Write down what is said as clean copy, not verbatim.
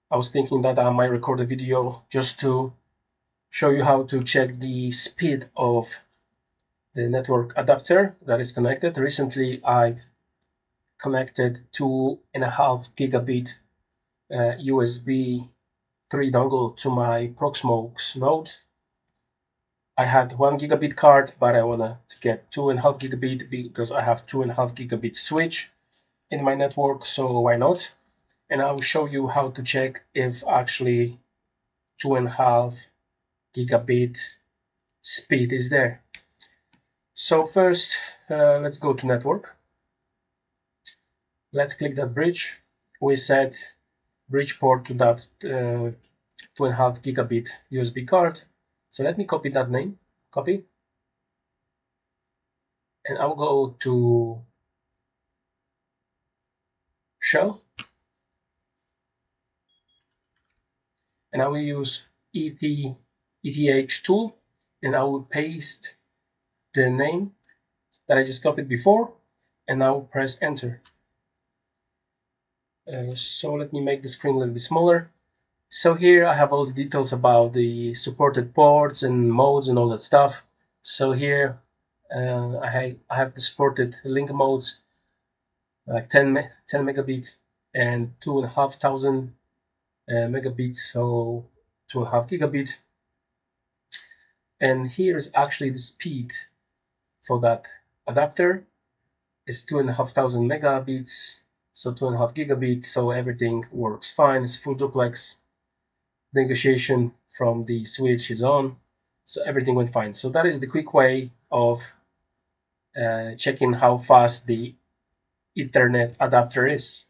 I was thinking that I might record a video just to show you how to check the speed of the network adapter that is connected. Recently, I've connected 2.5 gigabit USB 3 dongle to my Proxmox node. I had 1 gigabit card, but I wanted to get 2.5 gigabit because I have 2.5 gigabit switch in my network, so why not? And I will show you how to check if actually 2.5 gigabit speed is there. So first, let's go to network. Let's click that bridge. We set bridge port to that 2.5 gigabit USB card. So let me copy that name, copy. And I'll go to shell. And I will use ETH tool. And I will paste the name that I just copied before. And I will press enter. So let me make the screen a little bit smaller. So here I have all the details about the supported ports and modes and all that stuff. So here I have the supported link modes like 10 megabit and 2,500 megabits, so 2.5 gigabit. And here is actually the speed for that adapter. It's 2,500 megabits, so 2.5 gigabit, so everything works fine. It's full duplex. Negotiation from the switch is on, so everything went fine. So that is the quick way of checking how fast the Ethernet adapter is.